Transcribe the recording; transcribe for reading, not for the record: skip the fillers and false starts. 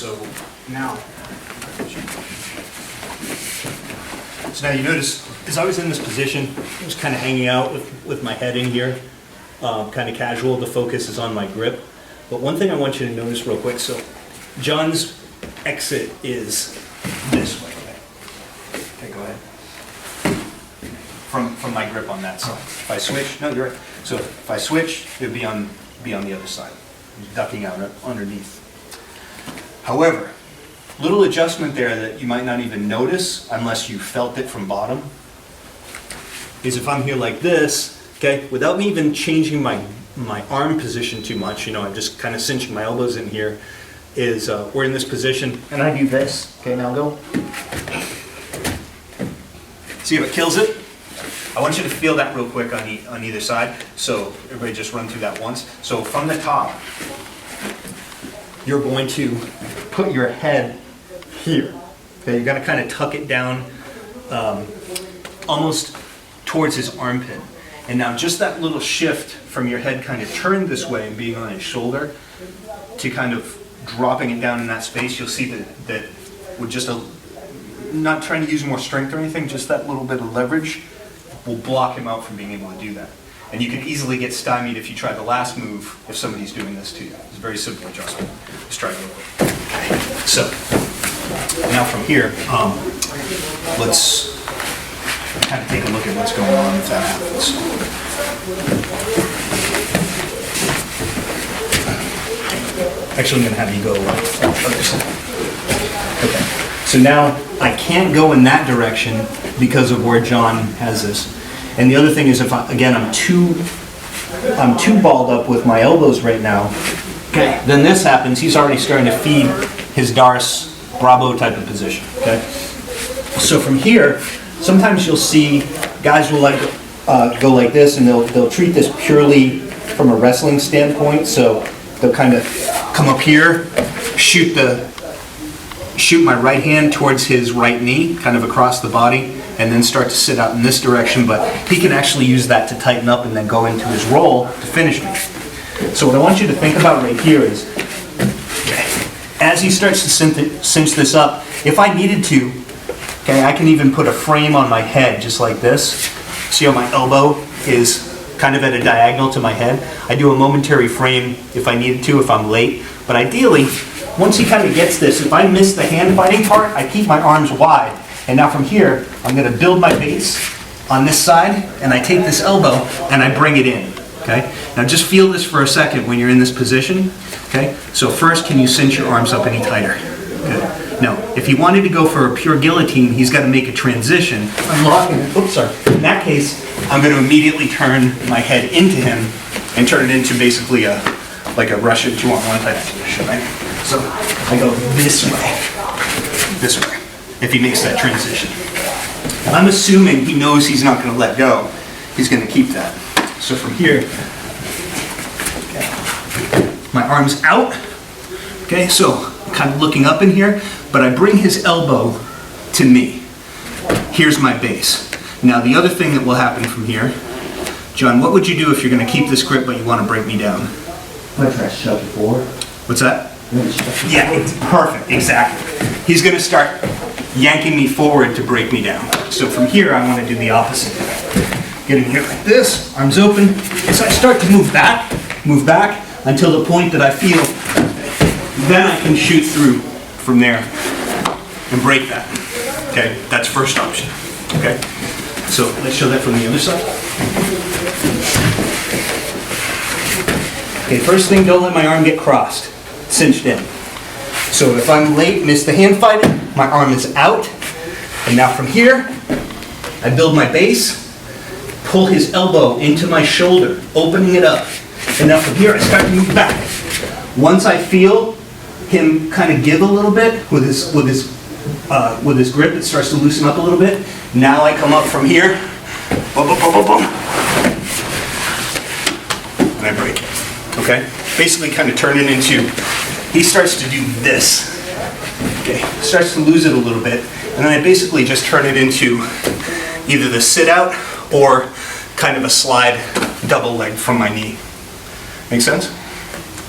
So now you notice, as I was in this position, I was kind of hanging out with my head in here, kind of casual. The focus is on my grip. But one thing I want you to notice real quick, so John's exit is this way. Okay, go ahead. From my grip on that side. If I switch, no, you're right. So if I switch, it would be on the other side, ducking out underneath. However, little adjustment there that you might not even notice unless you felt it from bottom is if I'm here like this, okay, without me even changing my arm position too much, you know, I'm just kind of cinching my elbows in here, is we're in this position and I do this. Okay, now go. See if it kills it? I want you to feel that real quick on either side. So everybody just run through that once. So from the top, you're going to put your head here. Okay, you're going to kind of tuck it down almost towards his armpit. And now just that little shift from your head kind of turned this way and being on his shoulder to kind of dropping it down in that space, you'll see that with just not trying to use more strength or anything, just that little bit of leverage will block him out from being able to do that. And you can easily get stymied if you try the last move if somebody's doing this to you. It's a very simple adjustment. Let's try it real quick. Okay. So, now from here, let's kind of take a look at what's going on if that happens. Actually, I'm going to have you go other side. Okay. So now I can't go in that direction because of where John has this. And the other thing is, if I'm too balled up with my elbows right now, okay, then this happens. He's already starting to feed his Darce Bravo type of position. Okay. So from here, sometimes you'll see guys will go like this, and they'll treat this purely from a wrestling standpoint. So they'll kind of come up here, shoot my right hand towards his right knee, kind of across the body, and then start to sit out in this direction, but he can actually use that to tighten up and then go into his roll to finish me. So what I want you to think about right here is, as he starts to cinch this up, if I needed to, okay, I can even put a frame on my head just like this. See how my elbow is kind of at a diagonal to my head? I do a momentary frame if I needed to, if I'm late, but ideally, once he kind of gets this, if I miss the hand fighting part, I keep my arms wide. And now from here, I'm going to build my base on this side, and I take this elbow and I bring it in. Okay? Now just feel this for a second when you're in this position. Okay? So first, can you cinch your arms up any tighter? Okay. Now, if he wanted to go for a pure guillotine, he's got to make a transition. I'm locking it. Oops, sorry. In that case, I'm going to immediately turn my head into him and turn it into basically like a Russian 2-on-1 type position, right? So I go this way, if he makes that transition. And I'm assuming he knows he's not going to let go. He's going to keep that. So from here, my arm's out. Okay, so I'm kind of looking up in here, but I bring his elbow to me. Here's my base. Now the other thing that will happen from here, John, what would you do if you're going to keep this grip but you want to break me down? I'm going to try to shove it forward. What's that? Yeah, it's perfect, exactly. He's going to start yanking me forward to break me down. So from here, I want to do the opposite. Getting here like this, arms open. As I start to move back until the point that I feel, then I can shoot through from there and break that. Okay, that's first option. Okay, so let's show that from the other side. Okay, first thing, don't let my arm get crossed, cinched in. So if I'm late, miss the hand fighting, my arm is out. And now from here, I build my base, pull his elbow into my shoulder, opening it up. And now from here, I start to move back. Once I feel him kind of give a little bit with his grip, it starts to loosen up a little bit. Now I come up from here, boom, boom, boom, boom, boom, and I break it. Okay? Basically kind of turn it into, he starts to do this. Okay, starts to lose it a little bit, and then I basically just turn it into either the sit out or kind of a slide double leg from my knee. Make sense?